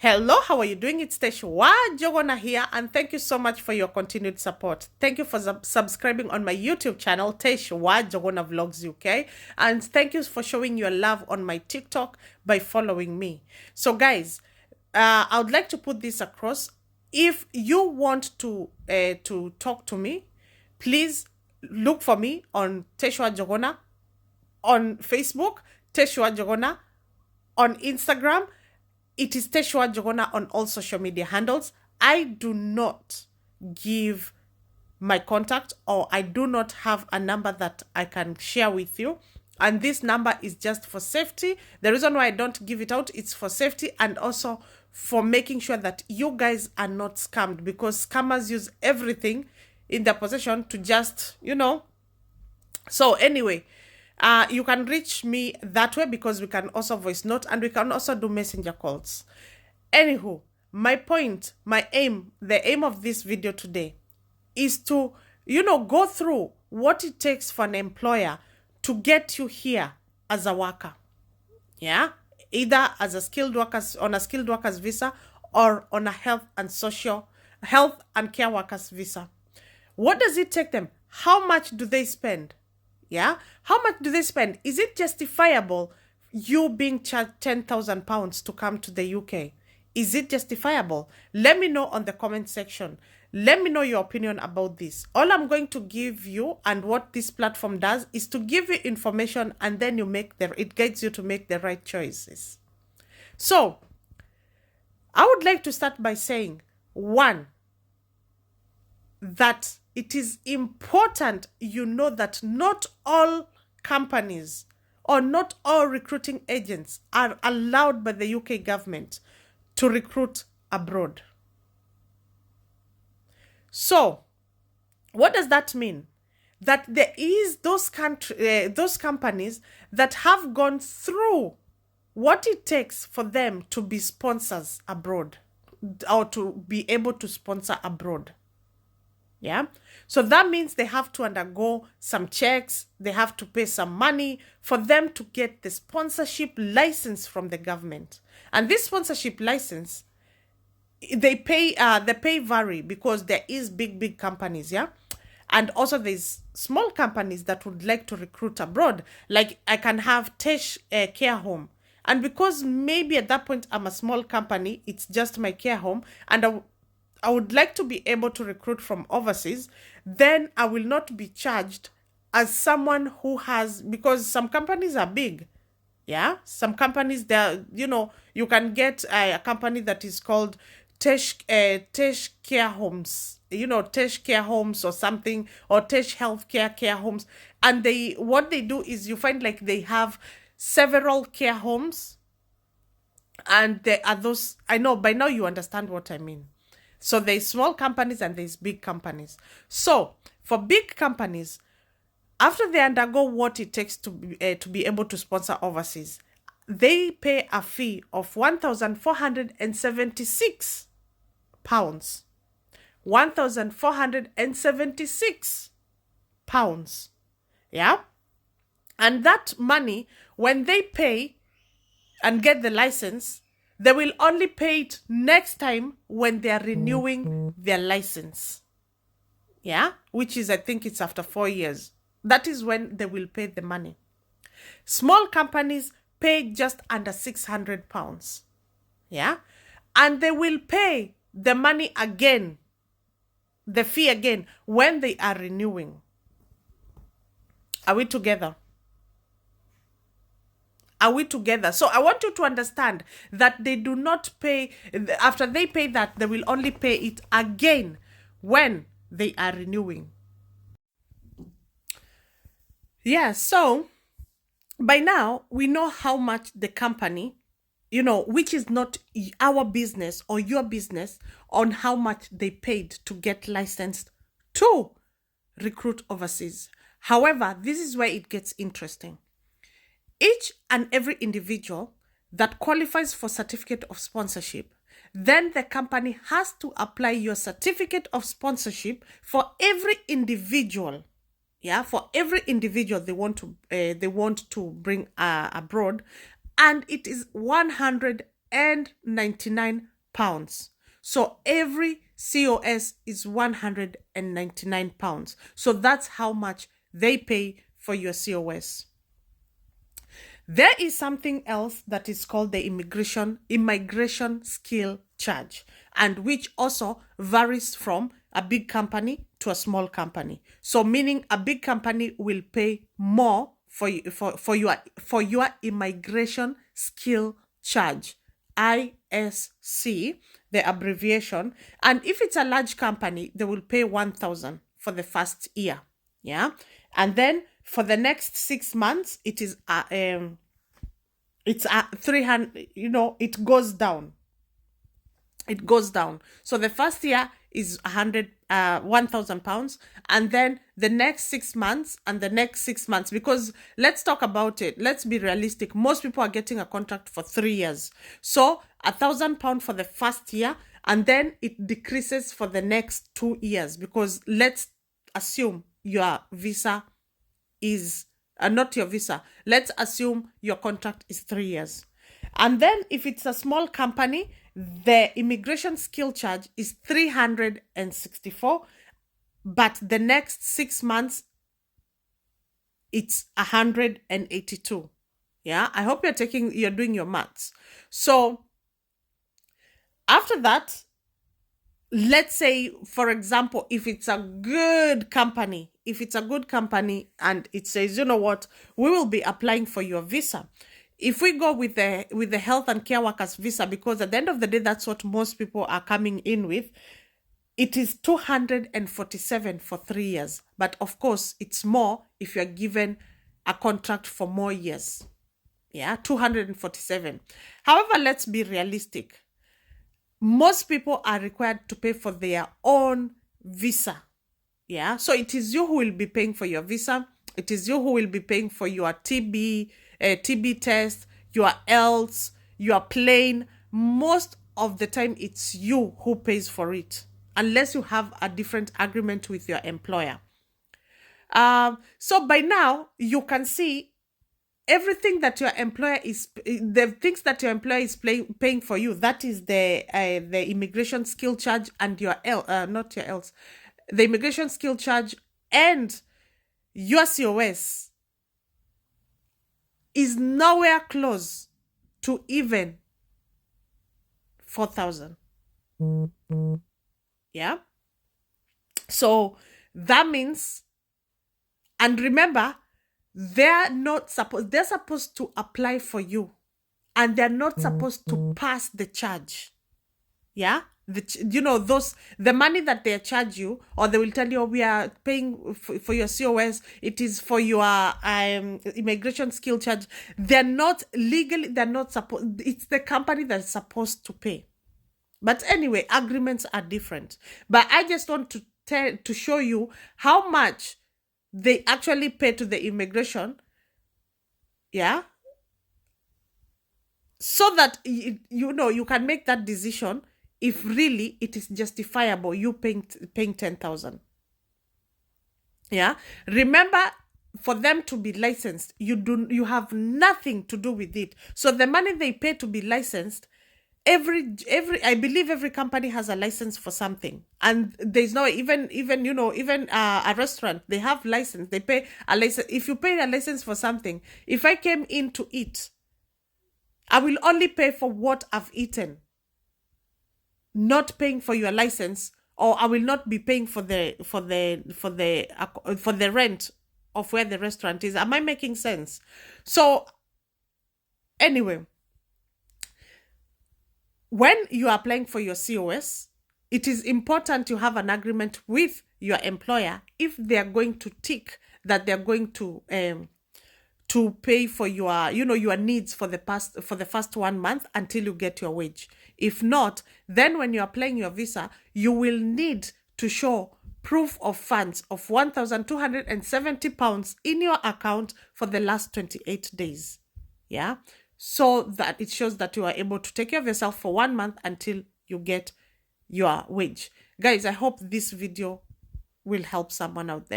Hello, how are you doing? It's Teshua Jogona here, and thank you so much for your continued support. Thank you for subscribing on my YouTube channel, Teshua Jogona Vlogs UK, and thank you for showing your love on my TikTok by following me. So, guys, I would like to put this across. If you want to talk to me, please look for me on Teshua Jogona on Facebook, Teshua Jogona on Instagram. It is Teshua Jogona on all social media handles. I do not give my contact, or I do not have a number that I can share with you. And this number is just for safety. The reason why I don't give it out, it's for safety and also for making sure that you guys are not scammed, because scammers use everything in their possession to just, So anyway, you can reach me that way, because we can also voice note and we can also do messenger calls. Anywho, my point, my aim, the aim of this video today is to, go through what it takes for an employer to get you here as a worker. Yeah? Either as a skilled workers, on a skilled workers visa, or on a health and care workers visa. What does it take them? How much do they spend? Yeah? How much do they spend? Is it justifiable you being charged £10,000 to come to the UK? Is it justifiable? Let me know on the comment section. Let me know your opinion about this. All I'm going to give you, and what this platform does, is to give you information, and then it guides you to make the right choices. So, I would like to start by saying, one, that it is important that not all companies or not all recruiting agents are allowed by the UK government to recruit abroad. So, what does that mean? That there is those companies that have gone through what it takes for them to be sponsors abroad, or to be able to sponsor abroad. Yeah. So that means they have to undergo some checks. They have to pay some money for them to get the sponsorship license from the government. And this sponsorship license, the pay vary, because there is big companies. Yeah. And also there's small companies that would like to recruit abroad. Like I can have Tesh Care Home. And because maybe at that point I'm a small company, it's just my care home, and I would like to be able to recruit from overseas, then I will not be charged as someone who has, because some companies are big. Yeah. Some companies, you can get a company that is called Tesh Care Homes, Tesh Care Homes or something, or Tesh Healthcare Care Homes. And what they do is, you find like they have several care homes, and there are those, I know by now you understand what I mean. So there's small companies and there's big companies. So for big companies, after they undergo what it takes to be able to sponsor overseas, they pay a fee of £1,476. £1,476. Yeah? And that money, when they pay and get the license, they will only pay it next time when they are renewing their license. Yeah? Which is, I think it's after 4 years. That is when they will pay the money. Small companies pay just under £600. Yeah? And they will pay the money again, the fee again, when they are renewing. Are we together? Are we together? So I want you to understand that they do not pay, after they pay that, they will only pay it again when they are renewing. Yeah, so by now we know how much the company, which is not our business or your business, on how much they paid to get licensed to recruit overseas. However, this is where it gets interesting. Each and every individual that qualifies for certificate of sponsorship, then the company has to apply your certificate of sponsorship for every individual. Yeah, for every individual they want to bring abroad, and it is £199. pounds. So every COS is 199 pounds. So that's how much they pay for your COS. There is something else that is called the immigration skill charge, and which also varies from a big company to a small company. So meaning a big company will pay more for your immigration skill charge, ISC, the abbreviation. And if it's a large company, they will pay 1,000 for the first year. Yeah. And then for the next 6 months, it is it's 300, it goes down. It goes down. So the first year is 1,000 pounds, and then the next 6 months and the next 6 months, because let's talk about it. Let's be realistic. Most people are getting a contract for 3 years. So 1,000 pounds for the first year, and then it decreases for the next 2 years, because let's assume your visa is not your visa. Let's assume your contract is 3 years. And then if it's a small company, the immigration skill charge is 364, but the next 6 months, it's 182. Yeah, I hope you're doing your maths. So after that, let's say, for example, if it's a good company, and it says, you know what, we will be applying for your visa. If we go with the health and care workers visa, because at the end of the day, that's what most people are coming in with, it is 247 for 3 years. But of course, it's more if you're given a contract for more years. Yeah, 247. However, let's be realistic. Most people are required to pay for their own visa. Yeah, so it is you who will be paying for your visa. It is you who will be paying for your TB test, your else, your plane. Most of the time, it's you who pays for it, unless you have a different agreement with your employer. So by now, you can see everything that your employer is, the things that your employer is paying for you. That is the immigration skill charge and your not your else, the immigration skill charge and your COS is nowhere close to even 4,000. Yeah. So that means, and remember, they're supposed to apply for you, and they're not supposed to pass the charge. Yeah. The money that they charge you, or they will tell you, we are paying for your COS, it is for your immigration skill charge. They're not legally, it's the company that's supposed to pay. But anyway, agreements are different. But I just want to show you how much they actually pay to the immigration. Yeah. So that you can make that decision if really it is justifiable you paying 10,000. Yeah. Remember, for them to be licensed, you have nothing to do with it. So the money they pay to be licensed, I believe every company has a license for something, and there's no even a restaurant, they have license, they pay a license. If you pay a license for something, if I came in to eat, I will only pay for what I've eaten, not paying for your license, or I will not be paying for the rent of where the restaurant is. Am I making sense? So anyway, when you are applying for your COS, it is important to have an agreement with your employer if they are going to tick that they are going to pay for your needs for the first 1 month until you get your wage. If not, then when you're applying your visa, you will need to show proof of funds of 1,270 pounds in your account for the last 28 days. Yeah. So that it shows that you are able to take care of yourself for 1 month until you get your wage. Guys, I hope this video will help someone out there.